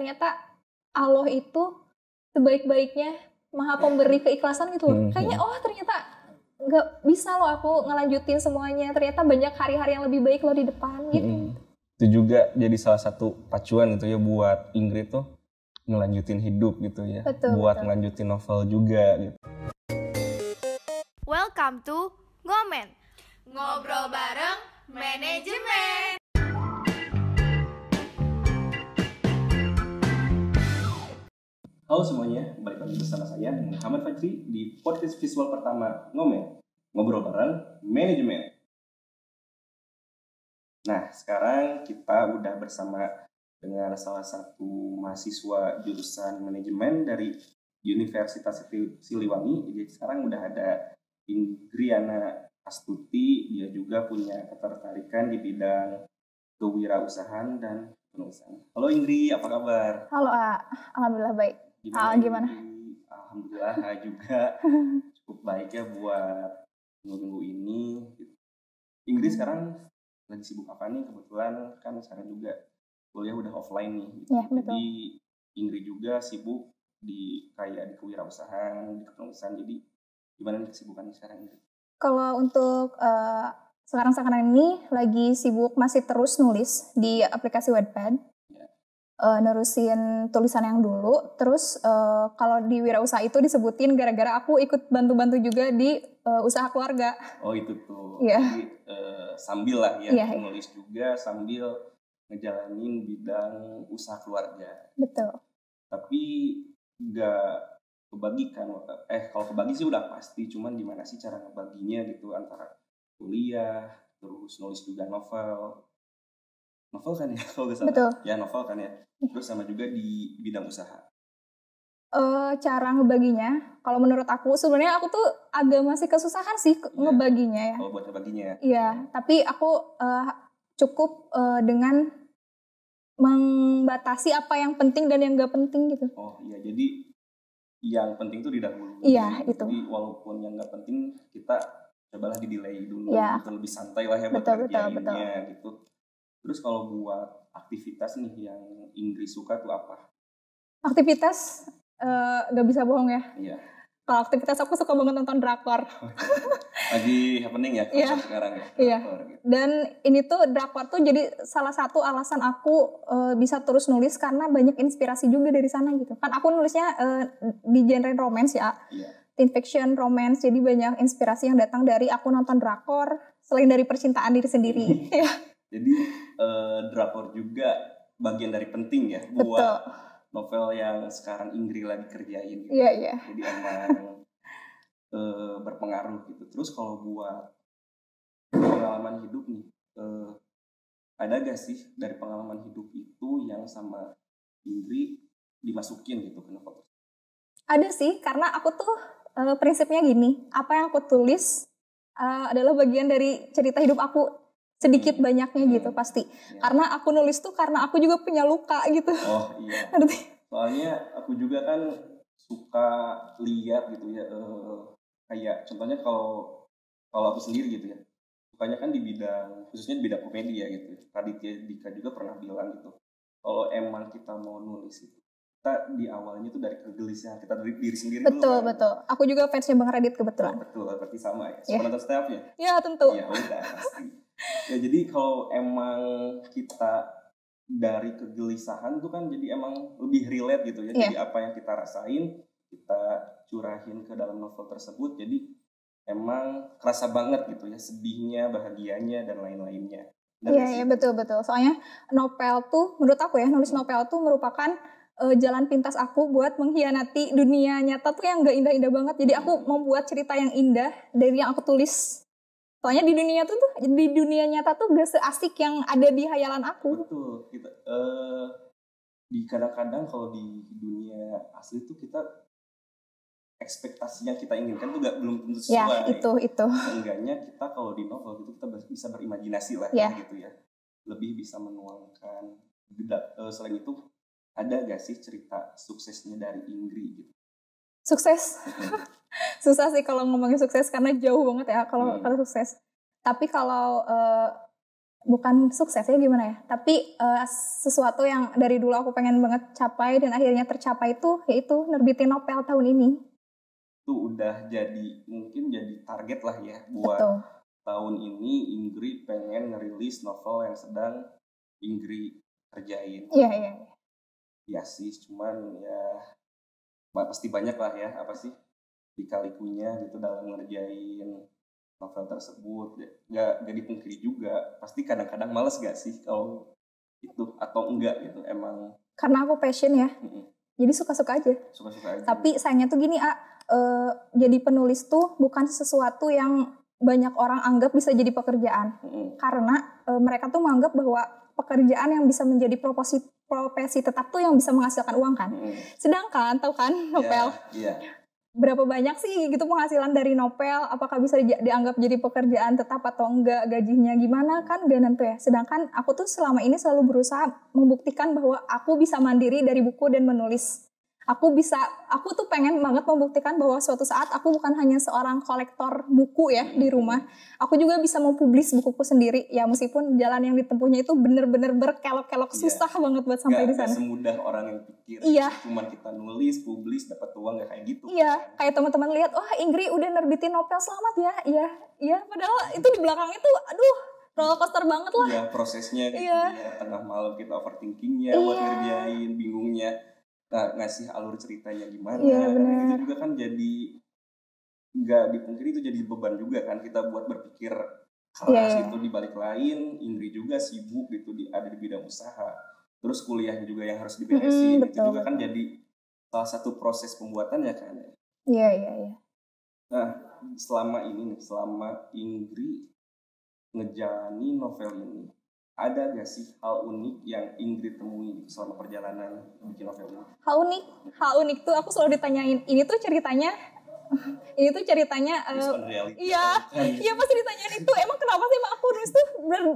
ternyata Allah itu sebaik-baiknya maha pemberi keikhlasan gitu loh. Kayaknya ternyata nggak bisa loh aku ngelanjutin semuanya. Ternyata banyak hari-hari yang lebih baik loh di depan gitu. Itu juga jadi salah satu pacuan gitu ya buat Ingrid tuh ngelanjutin hidup gitu ya. Buat ngelanjutin novel juga gitu. Welcome to Ngomen, ngobrol bareng manajemen. Halo semuanya, balik lagi bersama saya Muhammad Fajri di podcast visual pertama Ngomen, ngobrol bareng manajemen. Nah, sekarang kita udah bersama dengan salah satu mahasiswa jurusan manajemen dari Universitas Siliwangi. Jadi sekarang udah ada Indriana Astuti, dia juga punya ketertarikan di bidang kewirausahaan dan penulisan. Halo Indri, apa kabar? Halo alhamdulillah baik. Gimana? Alhamdulillah juga cukup baik ya buat minggu ini. Indri sekarang lagi sibuk apa nih? Kebetulan kan sekarang juga kuliah udah offline nih. Ya, betul. Jadi Indri juga sibuk di kewirausahaan, di kepenulisan. Jadi gimana nih kesibukannya sekarang Indri? Kalau untuk sekarang ini lagi sibuk masih terus nulis di aplikasi Wattpad. Nerusin tulisan yang dulu, terus kalau di wirausaha itu disebutin gara-gara aku ikut bantu-bantu juga di usaha keluarga. Oh itu tuh, Jadi sambil lah ya, nulis juga sambil ngejalanin bidang usaha keluarga. Betul. Tapi nggak kebagikan, kalau kebagi sih udah pasti, cuman gimana sih cara ngebaginya gitu antara kuliah, terus nulis juga novel kan ya kalau nggak salah. Betul. Ya novel kan ya. Terus sama juga di bidang usaha. Cara ngebaginya, kalau menurut aku sebenarnya aku tuh agak masih kesusahan sih ngebaginya ya. Kalau buat ngebaginya ya. Iya, tapi aku cukup dengan membatasi apa yang penting dan yang nggak penting gitu. Oh iya, jadi yang penting tuh didahului. Iya itu. Jadi walaupun yang nggak penting kita cobalah di-delay dulu, gitu, lebih santai lah ya buat kerjainnya gitu. Terus kalau buat aktivitas nih yang Indri suka tuh apa? Aktivitas gak bisa bohong ya. Iya. Kalau aktivitas aku suka banget nonton drakor. Lagi happening ya sekarang ya. Iya. Gitu. Dan ini tuh drakor tuh jadi salah satu alasan aku bisa terus nulis karena banyak inspirasi juga dari sana gitu. Kan aku nulisnya di genre romance ya. Iya. Teen fiction, romance, jadi banyak inspirasi yang datang dari aku nonton drakor selain dari percintaan diri sendiri. Iya. Jadi drakor juga bagian dari penting ya buat novel yang sekarang Indri lagi kerjain gitu. Iya. Jadi emang berpengaruh gitu. Terus kalau buat pengalaman hidup nih, ada gak sih dari pengalaman hidup itu yang sama Indri dimasukin gitu ke novel? Ada sih, karena aku tuh prinsipnya gini, apa yang aku tulis adalah bagian dari cerita hidup aku. Sedikit banyaknya gitu pasti. Karena aku nulis tuh karena aku juga punya luka gitu. Oh iya. Soalnya aku juga kan suka lihat gitu ya, kayak contohnya kalau aku sendiri gitu ya, sukanya kan di bidang, khususnya di bidang komedi ya gitu. Raditya Dika juga pernah bilang gitu, kalau emang kita mau nulis itu, kita di awalnya tuh dari kegelisahan kita, dari diri sendiri dulu. Betul. Aku juga fansnya Bang Radit kebetulan. Betul, berarti sama ya. Penonton setelahnya? Iya tentu. Ya udah pasti. Ya jadi kalau emang kita dari kegelisahan itu kan jadi emang lebih relate gitu ya. Jadi apa yang kita rasain kita curahin ke dalam novel tersebut. Jadi emang kerasa banget gitu ya, sedihnya, bahagianya dan lain-lainnya. Iya betul. Soalnya novel tuh menurut aku ya, nulis novel tuh merupakan jalan pintas aku buat mengkhianati dunia nyata tuh yang gak indah-indah banget. Jadi aku membuat cerita yang indah dari yang aku tulis. Soalnya di dunia nyata tuh gak seasik yang ada di hayalan aku. Betul. Kita di kadang-kadang kalau di dunia asli tuh kita ekspektasi yang kita inginkan tuh belum tentu sesuai. Ya itu. Enggaknya kita kalau di novel itu kita bisa berimajinasi lah gitu ya. Lebih bisa menuangkan. Selain itu ada gak sih cerita suksesnya dari Indri gitu? Sukses? Susah sih kalau ngomongin sukses karena jauh banget ya kalau sukses. Tapi kalau bukan sukses ya gimana ya, tapi sesuatu yang dari dulu aku pengen banget capai dan akhirnya tercapai itu yaitu nerbitin novel tahun ini. Itu udah mungkin jadi target lah ya buat Betul. tahun ini Inggri pengen ngerilis novel yang sedang Inggri kerjain. Iya. Ya sih, cuman ya pasti banyak lah ya lika-likunya gitu dalam ngerjain novel tersebut. Gak dipungkiri juga, pasti kadang-kadang males gak sih kalau itu, atau enggak gitu emang? Karena aku passion ya, jadi suka-suka aja. Suka-suka aja. Tapi sayangnya tuh gini, jadi penulis tuh bukan sesuatu yang banyak orang anggap bisa jadi pekerjaan. Karena mereka tuh menganggap bahwa pekerjaan yang bisa menjadi profesi tetap tuh yang bisa menghasilkan uang kan. Sedangkan tahu kan novel, berapa banyak sih gitu penghasilan dari novel, apakah bisa dianggap jadi pekerjaan tetap atau enggak, gajinya gimana kan gak nentu ya. Sedangkan aku tuh selama ini selalu berusaha membuktikan bahwa aku bisa mandiri dari buku dan menulis. Aku tuh pengen banget membuktikan bahwa suatu saat aku bukan hanya seorang kolektor buku ya di rumah. Aku juga bisa mempublis bukuku sendiri. Ya meskipun jalan yang ditempuhnya itu bener-bener berkelok-kelok, susah banget buat sampai di sana. Gak semudah orang yang pikir. Cuma kita nulis, publis, dapat uang gak kayak gitu. Iya, kayak teman-teman lihat, wah Inggri udah nerbitin novel, selamat ya. Iya. Padahal itu di belakangnya tuh, aduh, roller coaster banget lah. Iya, prosesnya gitu ya. Tengah malam kita overthinkingnya, buat ngerjain, bingungnya. Ngasih alur ceritanya gimana. Itu juga kan jadi nggak dipungkiri itu jadi beban juga kan kita buat berpikir keras gitu. Di balik lain Inggri juga sibuk gitu ada di bidang usaha, terus kuliahnya juga yang harus diberesin. Itu juga kan jadi salah satu proses pembuatannya kan. Iya. Nah selama Inggri ngejalani novel ini, ada gak sih hal unik yang Inggri temui selama perjalanan bikin novel ini? Hal unik tuh aku selalu ditanyain. Ini tuh ceritanya iya pasti ditanyain itu. Emang kenapa sih aku nulis tuh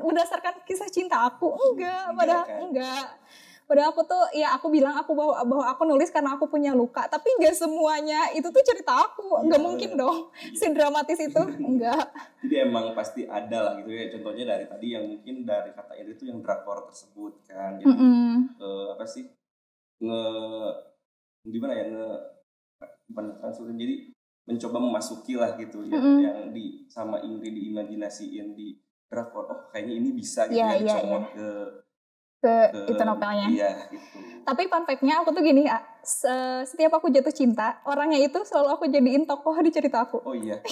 berdasarkan kisah cinta aku? Padahal aku tuh aku bilang bahwa aku nulis karena aku punya luka, tapi nggak semuanya itu tuh cerita aku. Nggak mungkin dong sedramatis itu. Enggak. Jadi emang pasti ada lah gitu ya. Contohnya dari tadi yang mungkin dari kata itu yang drakor tersebut kan. Jadi jadi mencoba memasuki lah gitu ya, yang sama Inggri diimajinasiin di drakor. Oh kayaknya ini bisa gitu dicomot ke itu novelnya. Iya gitu. Tapi fun fact-nya aku tuh gini ya, setiap aku jatuh cinta, orangnya itu selalu aku jadiin tokoh di cerita aku. Oh iya?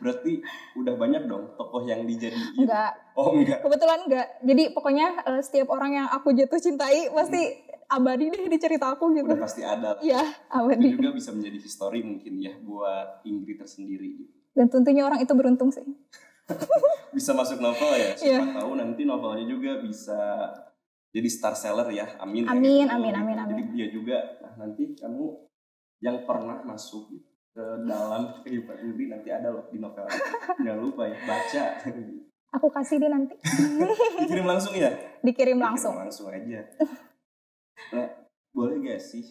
Berarti udah banyak dong tokoh yang dijadiin? Enggak. Oh enggak? Kebetulan enggak. Jadi pokoknya setiap orang yang aku jatuh cintai pasti abadi deh di cerita aku gitu. Udah pasti ada lah. Iya, abadi. Itu juga bisa menjadi history mungkin ya buat Inggri tersendiri gitu. Dan tentunya orang itu beruntung sih. Bisa masuk novel ya, siapa tahu nanti novelnya juga bisa jadi star seller ya, amin. Amin. Jadi dia juga, nanti kamu yang pernah masuk ke dalam kehidupan Inggri nanti ada loh di novel. Jangan lupa ya, baca. Aku kasih deh nanti. Dikirim langsung ya? Dikirim langsung aja. Nah, boleh gak sih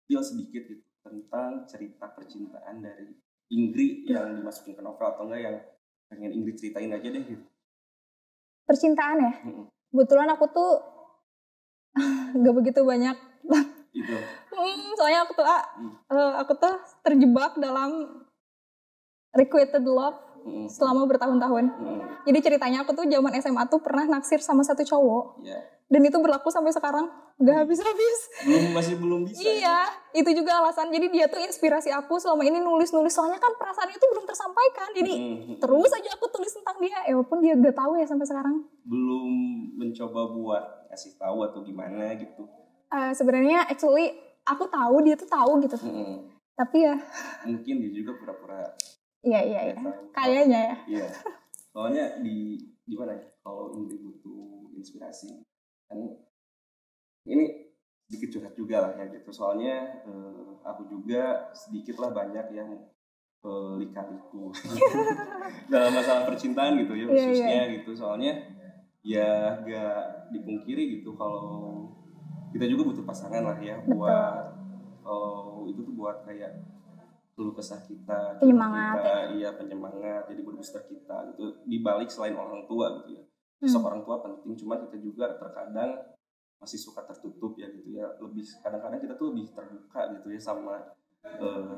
feel sedikit gitu tentang cerita percintaan dari Inggri yang dimasukin ke novel, atau enggak yang pengen Inggri ceritain aja deh gitu. Percintaan ya? Kebetulan aku tuh gak begitu banyak. Itu. Soalnya aku tuh terjebak dalam requited love selama bertahun-tahun. Jadi ceritanya aku tuh zaman SMA tuh pernah naksir sama satu cowok. Dan itu berlaku sampai sekarang, gak habis-habis. Masih belum bisa. Iya, itu juga alasan. Jadi dia tuh inspirasi aku selama ini nulis. Soalnya kan perasaan itu belum tersampaikan. Jadi terus aja aku tulis tentang dia. Walaupun dia gak tahu ya sampai sekarang. Belum mencoba buat kasih tahu atau gimana gitu. Sebenarnya actually aku tahu, dia tuh tahu gitu. Tapi ya mungkin dia juga pura-pura. Iya. Kayaknya ya. Iya. Soalnya gimana ya? Kalau Inggri butuh inspirasi, kan ini sedikit curhat juga lah ya gitu. Soalnya aku juga sedikit lah banyak yang lika-liku dalam masalah percintaan gitu ya, khususnya gitu. Soalnya ya gak dipungkiri gitu kalau kita juga butuh pasangan lah ya. Buat itu tuh buat kayak keluh kesah kita, Penyemangat, kita, iya penyemangat, jadi booster kita gitu. Di balik selain orang tua gitu ya, sosok orang tua penting, cuma kita juga terkadang masih suka tertutup ya gitu ya. Lebih kadang-kadang kita tuh lebih terbuka gitu ya sama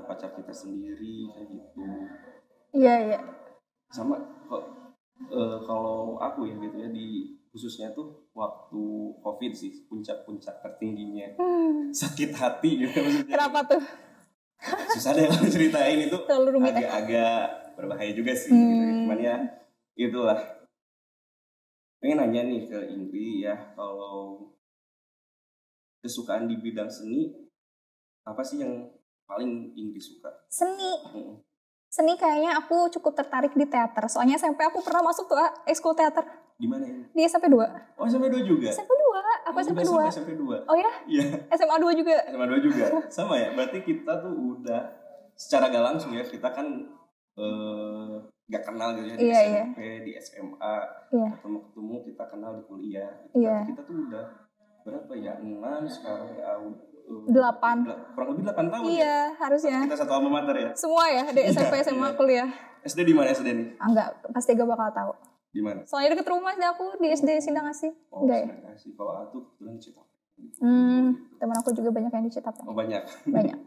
pacar kita sendiri kayak gitu. Iya. Sama kalau aku ya gitu ya, di khususnya tuh waktu COVID sih puncak tertingginya sakit hati gitu maksudnya. Kenapa tuh? Susah deh kalau ceritain itu, Terlalu rumit agak berbahaya juga sih gitu. Cuman ya itulah. Pengen nanya nih ke Indri ya, kalau kesukaan di bidang seni apa sih yang paling Indri suka? Seni kayaknya aku cukup tertarik di teater. Soalnya SMP aku pernah masuk tuh ekskul teater. Di mana ini? Di SMP 2. Oh, SMP 2 juga? SMP 2. Aku SMP 2. SMP 2. Oh ya? Iya. SMA 2 juga. SMA 2 juga. Sama ya? Berarti kita tuh udah secara gak langsung ya, kita kan gak kenal gitu ya di SMP, di SMA. Ketemu kita kenal di kuliah. Berarti kita tuh udah berapa ya? 6 sekarang ya. 8. Kurang lebih 8 tahun. Iya, ya? harusnya. Kita satu alma mater ya? Semua ya, dari SMP, SMA, kuliah. SD di mana SD nih? Enggak, pasti gak bakal tahu. Di mana? Soalnya deket rumah sih aku di SD Sindang Asih. Oh, enggak Sindang Asih. Kalau aku kebetulan di Citapen. Teman aku juga banyak yang di Citapen. Oh, banyak. Banyak.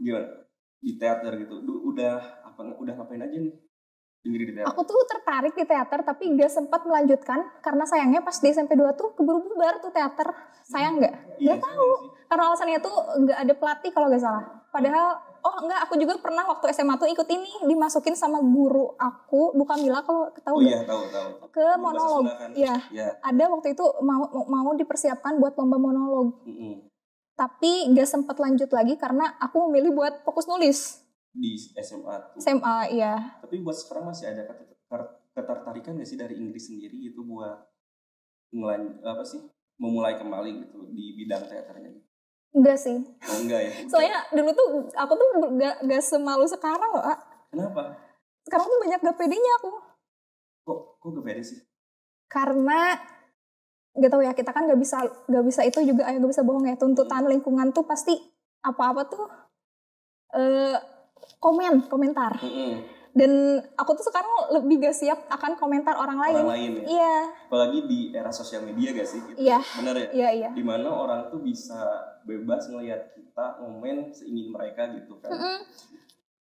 Gimana? Di teater gitu. Udah ngapain aja nih? Di teater. Aku tuh tertarik di teater tapi gak sempat melanjutkan karena sayangnya pas di SMP 2 tuh keburu bubar tuh teater. Sayang gak? Gak tahu. Karena alasannya tuh gak ada pelatih kalau gak salah. Padahal aku juga pernah waktu SMA tuh ikut ini, dimasukin sama guru aku, Bu Kamila kalau tahu. Oh iya, tahu. Ke monolog. Iya. Ada waktu itu mau dipersiapkan buat lomba monolog. Tapi gak sempat lanjut lagi karena aku memilih buat fokus nulis. Di SMA tuh. SMA, iya. Tapi buat sekarang masih ada ketertarikan gak sih dari Inggris sendiri gitu buat memulai kembali gitu di bidang teaternya? Enggak sih. Oh enggak ya? Soalnya dulu tuh aku tuh gak semalu sekarang loh, Ak. Kenapa? Sekarang tuh banyak gak pedenya aku. Kok gak pede sih? Karena gak tau ya, kita kan gak bisa itu juga, gak bisa bohong ya. Tuntutan lingkungan tuh pasti apa-apa tuh komentar. Dan aku tuh sekarang lebih gak siap akan komentar orang lain. Orang lain ya? Iya. Apalagi di era sosial media gak sih? Gitu. Iya. Bener ya? Iya. Dimana orang tuh bisa bebas ngelihat kita ngomen seingin mereka gitu kan.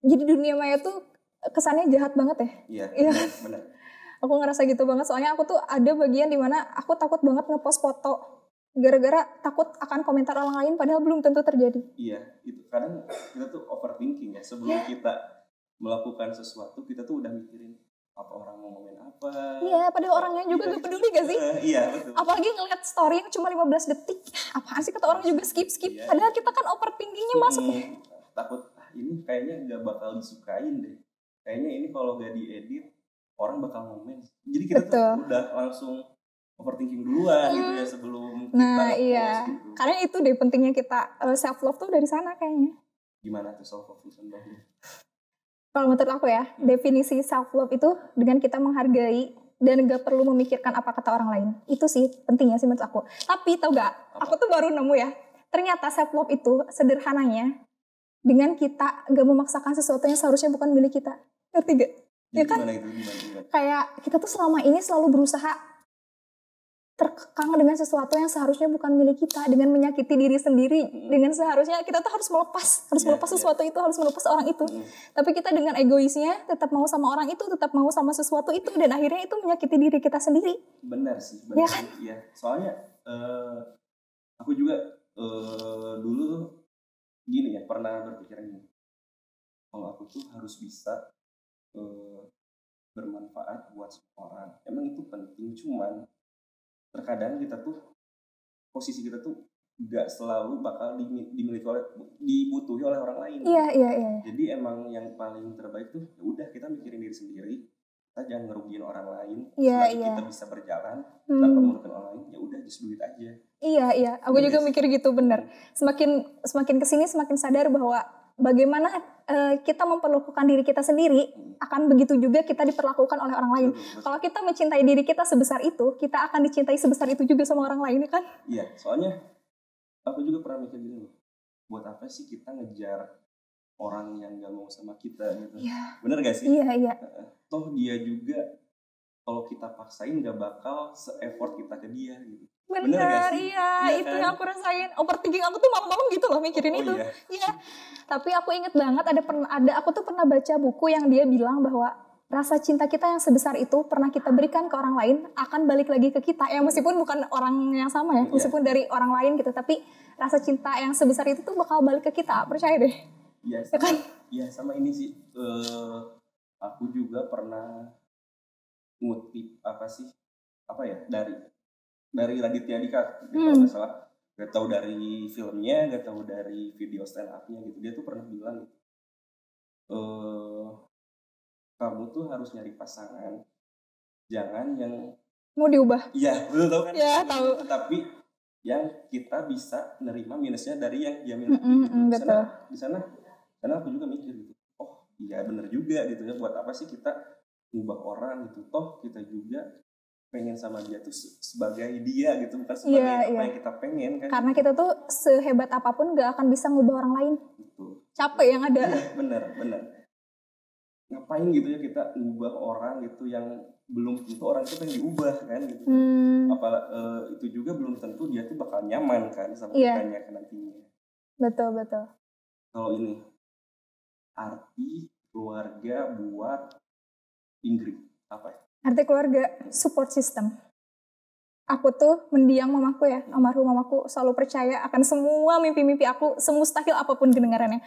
Jadi dunia maya tuh kesannya jahat banget ya. Iya. Bener. Aku ngerasa gitu banget. Soalnya aku tuh ada bagian dimana aku takut banget ngepost foto. Gara-gara takut akan komentar orang lain padahal belum tentu terjadi. Iya. Itu kadang kita tuh overthinking ya. Sebelum kita melakukan sesuatu, kita tuh udah mikirin apa orang mau ngomongin apa. Iya, padahal orangnya juga gak peduli gak sih? Iya, betul. Apalagi ngeliat story yang cuma 15 detik. Apaan sih kata orang juga skip. Iya. Padahal kita kan overthinkingnya masuk ya. Takut, ini kayaknya gak bakal disukain deh. Kayaknya ini kalau gak diedit, orang bakal ngomen. Jadi kita tuh udah langsung overthinking duluan gitu ya sebelum kita iya. Gitu. Karena itu deh pentingnya kita self love tuh dari sana kayaknya. Gimana tuh self love contohnya? Kalau menurut aku ya, definisi self love itu dengan kita menghargai dan gak perlu memikirkan apa kata orang lain. Itu sih pentingnya sih menurut aku. Tapi tau gak, aku tuh baru nemu ya, ternyata self love itu sederhananya dengan kita gak memaksakan sesuatu yang seharusnya bukan milik kita. Ngerti gak? Ya kan? Gimana? Kayak kita tuh selama ini selalu berusaha terkekang dengan sesuatu yang seharusnya bukan milik kita, dengan menyakiti diri sendiri, dengan seharusnya kita tuh harus melepas sesuatu itu, harus melepas orang itu. Tapi kita dengan egoisnya tetap mau sama orang itu, tetap mau sama sesuatu itu, dan akhirnya itu menyakiti diri kita sendiri. Benar sih, benar. Ya kan? Iya. Soalnya aku juga dulu gini ya, pernah berpikiran gini. Kalau aku tuh harus bisa bermanfaat buat semua orang. Emang itu penting, cuman terkadang kita tuh posisi kita tuh nggak selalu bakal dibutuhi oleh orang lain. Iya. Jadi emang yang paling terbaik tuh ya udah kita mikirin diri sendiri, kita jangan ngerugiin orang lain. Iya. Kita bisa berjalan tanpa merugikan orang lain, ya udah just do it aja. Iya. Aku juga mikir gitu, bener. Semakin kesini semakin sadar bahwa bagaimana kita memperlakukan diri kita sendiri, akan begitu juga kita diperlakukan oleh orang lain. Kalau kita mencintai diri kita sebesar itu, kita akan dicintai sebesar itu juga sama orang lain, kan? Iya, soalnya aku juga pernah mikir gini, buat apa sih kita ngejar orang yang gak mau sama kita gitu. Iya. Bener gak sih? Iya. Toh dia juga kalau kita paksain gak bakal se-effort kita ke dia gitu. Bener gak sih? Iya, itu kan? yang aku rasain. Overthinking aku tuh malam-malam gitu loh mikirin itu. Iya. Iya. Tapi aku inget banget aku tuh pernah baca buku yang dia bilang bahwa rasa cinta kita yang sebesar itu pernah kita berikan ke orang lain akan balik lagi ke kita. Ya meskipun bukan orang yang sama ya, meskipun dari orang lain gitu, tapi rasa cinta yang sebesar itu tuh bakal balik ke kita, percaya deh. Iya, Ya kan? Iya, sama ini sih. Aku juga pernah ngutip dari Raditya Dika gitu, kalau nggak salah. Gak tahu dari filmnya, gak tahu dari video stand up-nya gitu. Dia tuh pernah bilang gitu, kamu tuh harus nyari pasangan, jangan yang Mau diubah. iya, betul tahu kan? Iya, tahu. Tapi yang kita bisa nerima minusnya dari yang dia miliki. Betul. Di sana aku juga mikir gitu. Oh, iya bener juga gitu ya. Buat apa sih kita ngubah orang gitu? Toh kita juga pengen sama dia tuh sebagai dia gitu, bukan sebagai apa yang kita pengen kan. Karena kita tuh sehebat apapun gak akan bisa ngubah orang lain. Betul. Capek yang ada. Iya, bener. Ngapain gitu ya kita ngubah orang gitu yang belum tentu orang itu pengen diubah kan gitu. Itu juga belum tentu dia tuh bakal nyaman kan sama kitanya kan nantinya. Betul. Kalau ini arti keluarga buat Ingrid apa ya? Arti keluarga, support system. Aku tuh mendiang mamaku ya, almarhum mamaku selalu percaya akan semua mimpi-mimpi aku, semustahil apapun kedengarannya.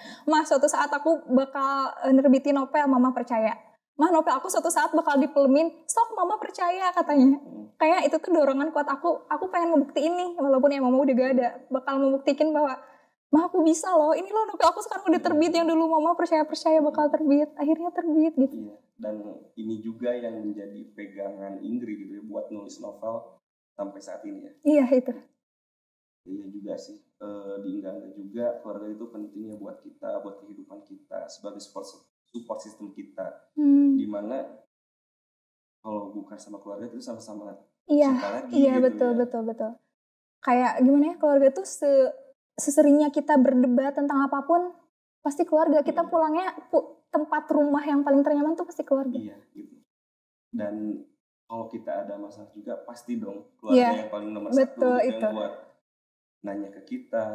Suatu saat aku bakal nerbitin novel, mama percaya. Novel aku suatu saat bakal dipelmin, sok mama percaya katanya. Kayak itu tuh dorongan kuat aku pengen ngebuktiin nih, walaupun ya mama udah gak ada. Bakal membuktikan bahwa, aku bisa loh, ini loh novel aku sekarang udah terbit, yang dulu mama percaya bakal terbit, akhirnya terbit gitu. Iya, dan ini juga yang menjadi pegangan Ingrid gitu ya, buat nulis novel sampai saat ini ya. Iya itu. Iya juga sih, diingat juga keluarga itu pentingnya buat kita, buat kehidupan kita, sebagai support system kita. Dimana kalau bukan sama keluarga itu sama-sama cinta lagi. Iya gitu betul. Kayak gimana ya, keluarga tuh seseringnya kita berdebat tentang apapun, pasti keluarga. Kita pulangnya tempat rumah yang paling ternyaman tuh pasti keluarga. Iya gitu. Dan kalau kita ada masalah juga pasti dong keluarga yang paling nomor satu gitu, yang buat nanya ke kita,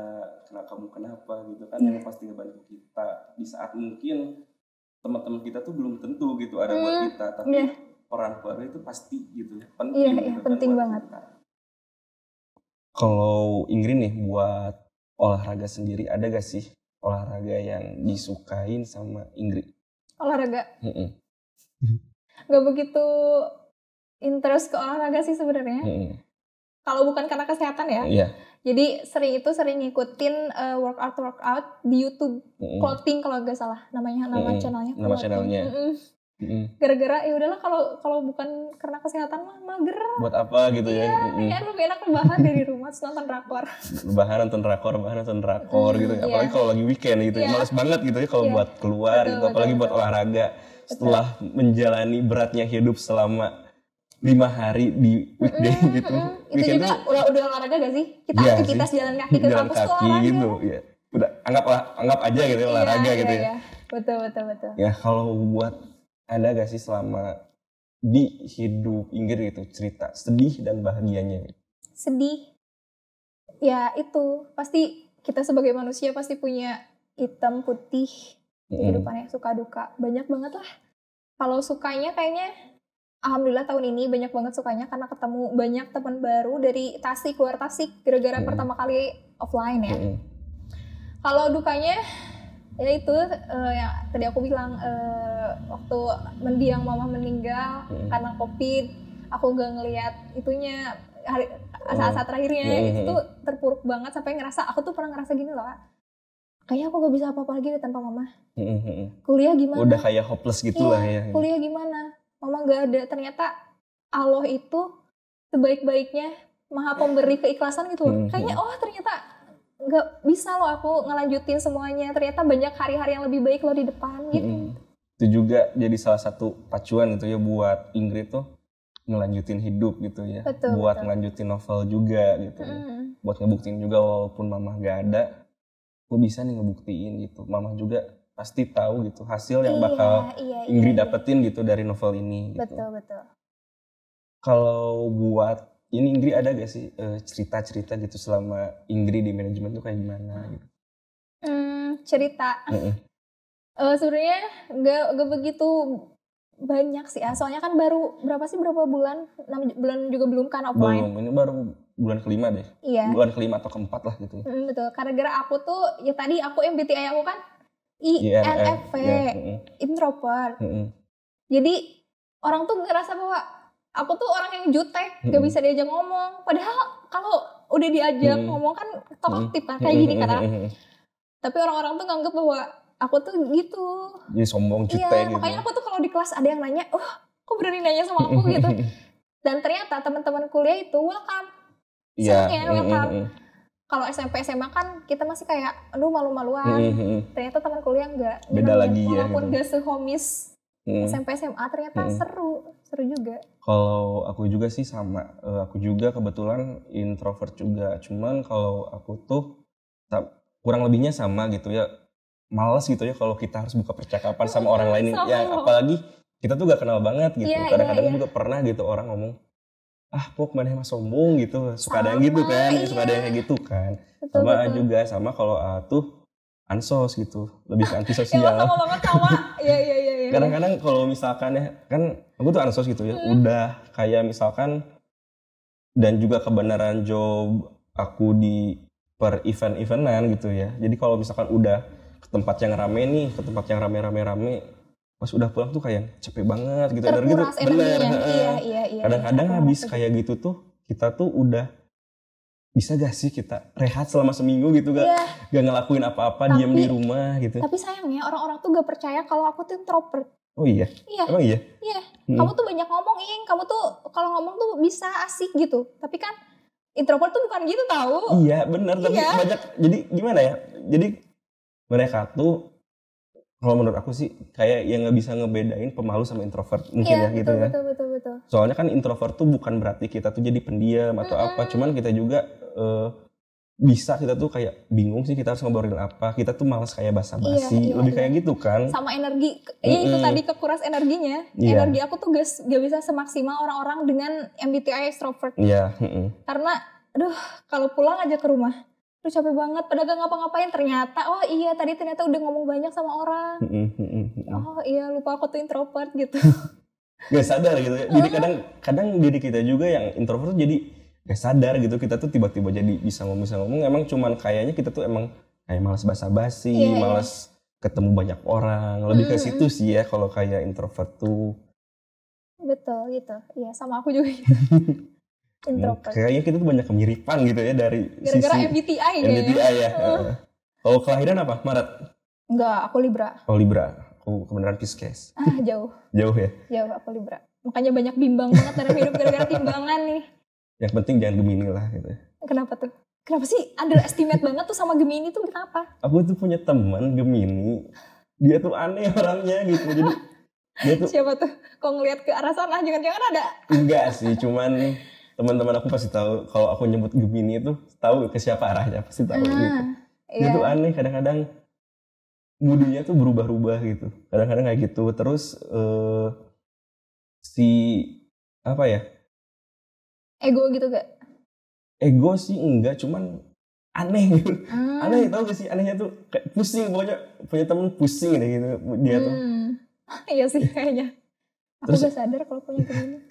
kamu kenapa gitu kan, yang pasti ngebantu kita di saat mungkin teman-teman kita tuh belum tentu gitu ada buat kita, tapi orang keluarga itu pasti gitu penting gitu kan, penting banget. Kalau Ingrid nih buat olahraga sendiri, ada gak sih olahraga yang disukain sama Ingrid? Olahraga? Gak begitu interest ke olahraga sih sebenarnya. Kalau bukan karena kesehatan ya. Iya. Jadi sering ngikutin workout di YouTube. Clothing kalau gak salah nama channelnya. Nama channelnya. Gara-gara ya udahlah kalau bukan karena kesehatan mah mager. Buat apa gitu ya? Iya, lebih enak rebahan dari rumah nonton drakor. Rebahan nonton drakor gitu. Apalagi kalau lagi weekend gitu. Males banget gitu ya kalau buat keluar gitu. Apalagi buat olahraga. Setelah menjalani beratnya hidup selama 5 hari di weekday gitu. Itu juga udah olahraga gak sih? Kita aktivitas jalan kaki ke kampus tuh olahraga. Gitu, ya. Udah anggap aja gitu olahraga gitu ya. Betul. Ya kalau buat ada gak sih selama di hidup Ingrid gitu cerita sedih dan bahagianya? Sedih. Ya itu pasti kita sebagai manusia pasti punya hitam putih kehidupannya, suka duka. Banyak banget lah. Kalau sukanya kayaknya alhamdulillah tahun ini banyak banget sukanya karena ketemu banyak teman baru dari Tasik, luar Tasik, gara-gara pertama kali offline ya. Kalau dukanya ya itu ya tadi aku bilang waktu mendiang mama meninggal karena COVID, aku gak ngelihat itunya saat-saat terakhirnya itu tuh terpuruk banget sampai ngerasa, aku tuh pernah ngerasa gini loh, kayaknya aku gak bisa apa-apa lagi deh tanpa mama. Kuliah gimana? Udah kayak hopeless gitu lah ya. Kuliah gimana? Mama gak ada. Ternyata Allah itu sebaik-baiknya maha pemberi keikhlasan gitu loh. Kayaknya ternyata gak bisa loh aku ngelanjutin semuanya. Ternyata banyak hari-hari yang lebih baik loh di depan gitu. Itu juga jadi salah satu pacuan gitu ya buat Ingrid tuh ngelanjutin hidup gitu ya. Buat ngelanjutin novel juga gitu ya. Buat ngebuktiin juga walaupun mama gak ada, gue bisa nih ngebuktiin gitu. Mama juga pasti tahu gitu hasil yang Iya, bakal iya, Ingrid iya. dapetin gitu dari novel ini gitu. Betul. Kalau buat ini Ingrid ada gak sih cerita-cerita gitu selama Ingrid di manajemen tuh kayak gimana gitu? Cerita. Sebenarnya nggak begitu banyak sih ya. Soalnya kan baru berapa bulan? 6 bulan juga belum kan offline. Belum, ini baru bulan kelima deh. Iya. Bulan kelima atau keempat lah gitu ya. Betul. Karena aku tuh ya tadi aku MBTI aku kan INFP, introvert. Jadi orang tuh ngerasa bahwa aku tuh orang yang jutek, gak bisa diajak ngomong. Padahal kalau udah diajak ngomong kan talkative kan, kayak gini kan. Tapi orang-orang tuh nganggep bahwa aku tuh gitu. Jadi sombong, jutek gitu. Makanya aku tuh kalau di kelas ada yang nanya, kok berani nanya sama aku gitu. Dan ternyata teman-teman kuliah itu welcome. Senangnya welcome. Kalau SMP SMA kan kita masih kayak, aduh malu-maluan. Ternyata teman kuliah enggak. Beda lagi ya. Walaupun gak sehomis SMP SMA ternyata seru juga. Kalau aku juga sih sama, aku juga kebetulan introvert juga. Cuman kalau aku tuh kurang lebihnya sama gitu ya. Males gitu ya kalau kita harus buka percakapan sama orang lain yang apalagi kita tuh gak kenal banget gitu. Kadang-kadang juga pernah gitu orang ngomong, pok mana emang sombong gitu. Suka ada yang gitu kan, suka ada yang kayak gitu kan. Betul. Juga sama kalau tuh ansos gitu, lebih ke antisosial. Ya sama banget sama. Iya. Kadang-kadang kalau misalkan ya, kan aku tuh ansos gitu ya, udah kayak misalkan dan juga kebenaran job aku di per event-eventan gitu ya. Jadi kalau misalkan udah ke tempat yang rame nih, ke tempat yang rame, pas udah pulang tuh kayak capek banget gitu. Terkuras gitu. Bener. Iya. Kadang-kadang habis kayak gitu tuh, kita tuh udah bisa gak sih kita rehat selama seminggu gitu, gak ngelakuin apa-apa, diam di rumah gitu. Tapi sayangnya orang-orang tuh gak percaya kalau aku tuh introvert. Oh iya? Emang iya? Iya. Kamu tuh banyak ngomong, kamu tuh kalau ngomong tuh bisa asik gitu. Tapi kan introvert tuh bukan gitu tahu. Iya benar, tapi banyak, jadi gimana ya, jadi mereka tuh kalau menurut aku sih kayak yang nggak bisa ngebedain pemalu sama introvert mungkin ya gitu ya. Betul. Soalnya kan introvert tuh bukan berarti kita tuh jadi pendiam atau apa, cuman kita juga bisa kita tuh kayak bingung sih kita harus ngobrolin apa, kita tuh malas kayak basa-basi, lebih kayak gitu kan. Sama energi, itu tadi kekuras energinya. Energi aku tuh gak bisa semaksimal orang-orang dengan MBTI extrovert. Iya. Karena, kalau pulang aja ke rumah, capek banget, padahal gak ngapa-ngapain, ternyata, ternyata udah ngomong banyak sama orang. Lupa aku tuh introvert gitu. Gak sadar gitu ya. Jadi kadang diri kita juga yang introvert tuh jadi gak sadar gitu, kita tuh tiba-tiba jadi bisa ngomong. Emang cuman kayaknya kita tuh emang kayak malas basa-basi, malas ketemu banyak orang. Lebih ke situ sih ya kalau kayak introvert tuh. Betul gitu. Iya, sama aku juga gitu. Introvert. Kayaknya kita tuh banyak kemiripan gitu ya dari gara-gara sisi MBTI ya. Kalau kelahiran apa? Maret? Enggak, aku Libra. Oh Libra. Aku kebenaran Pisces. Jauh. Jauh ya? Jauh, aku Libra. Makanya banyak bimbang banget dalam hidup gara-gara timbangan nih. Yang penting jangan Gemini lah gitu. Kenapa tuh? Kenapa sih underestimate banget tuh sama Gemini tuh, kenapa? Aku tuh punya teman Gemini. Dia tuh aneh orangnya gitu. Jadi dia tuh siapa tuh? Kok ngelihat ke arah sana jangan-jangan ada? Enggak sih, cuman teman-teman aku pasti tahu kalau aku nyebut Gemini itu tahu ke siapa arahnya, pasti tahu gitu. Dia tuh aneh, kadang-kadang moodnya tuh berubah-ubah gitu. Kadang-kadang kayak gitu. Terus ego gitu gak? Ego sih enggak, cuman aneh gitu. Aneh, tau gak sih anehnya tuh kayak pusing, pokoknya punya temen pusing deh gitu dia tuh. Iya sih kayaknya. Aku gak sadar kalau punya Gemini.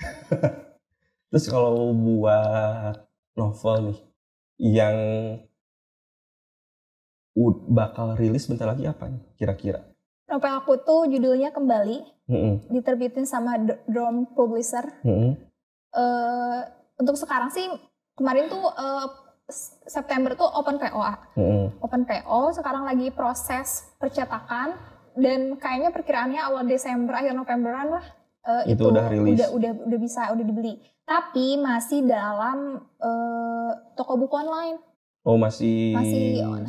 Terus kalau buat novel nih yang bakal rilis bentar lagi apa nih kira-kira? Novel aku tuh judulnya Kembali, diterbitin sama Drum Publisher. Untuk sekarang sih kemarin tuh September tuh open PO. Open PO, sekarang lagi proses percetakan dan kayaknya perkiraannya awal Desember akhir Novemberan lah. Itu udah rilis. Udah bisa, udah dibeli. Tapi masih dalam toko buku online. Oh masih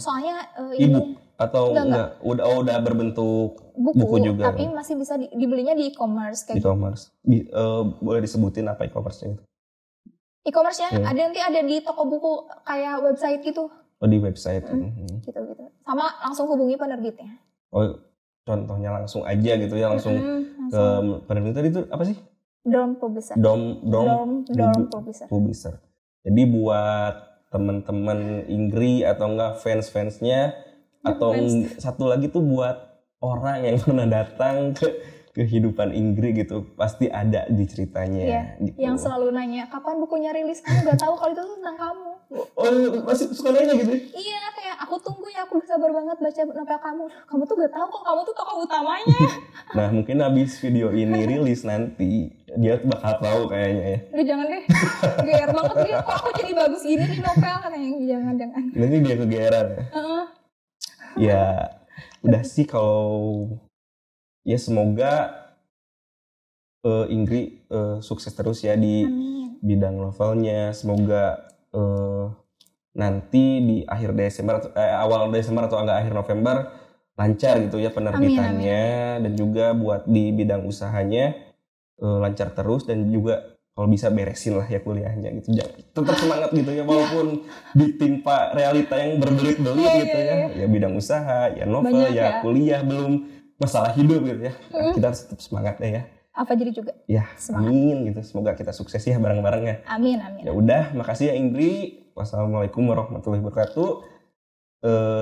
soalnya e-book atau enggak? Udah berbentuk buku juga. Tapi masih bisa dibelinya di e-commerce kayak e-commerce. Boleh disebutin apa e-commerce-nya itu? E-commerce-nya ada di toko buku kayak website gitu. Oh di website. Gitu. Sama langsung hubungi penerbitnya. Oh contohnya langsung aja gitu ya, langsung ke penerbit tadi itu apa sih? Dorm Publisher. Dorm Publisher. Publisher. Jadi buat teman-teman Inggri atau enggak fans-fansnya atau satu lagi tuh buat orang yang pernah datang ke kehidupan Inggris gitu, pasti ada di ceritanya. Iya, gitu. Yang selalu nanya kapan bukunya rilis, kamu gak tahu kalau itu tentang kamu. Oh, masih suka nanya gitu? Iya, kayak aku tunggu ya, aku sabar banget baca novel kamu. Kamu tuh gak tahu kok, kamu tuh tokoh utamanya. Nah, mungkin habis video ini rilis nanti dia bakal tahu kayaknya ya. Duh, jangan deh, GR banget dia, kok aku jadi bagus gini di novel, katanya. Jangan. Nanti dia kegeeran ya. Ya, udah sih kalau ya semoga Inggris sukses terus ya di bidang novelnya. Semoga nanti di akhir Desember awal Desember atau enggak akhir November lancar gitu ya penerbitannya. Amin. Dan juga buat di bidang usahanya lancar terus, dan juga kalau bisa beresin lah ya kuliahnya gitu. Tetap semangat gitu ya, walaupun ditimpa realita yang berbelit-belit gitu ya. Ya bidang usaha, ya novel, ya kuliah, belum masalah hidup gitu ya. Kita harus tetap semangat ya. Apa jadi juga. Ya, semangat. Amin gitu. Semoga kita sukses ya bareng-bareng ya. Amin. Ya udah, makasih ya Indri. Wassalamualaikum warahmatullahi wabarakatuh.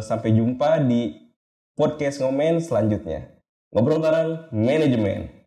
Sampai jumpa di podcast Ngomen selanjutnya. Ngobrol bareng manajemen.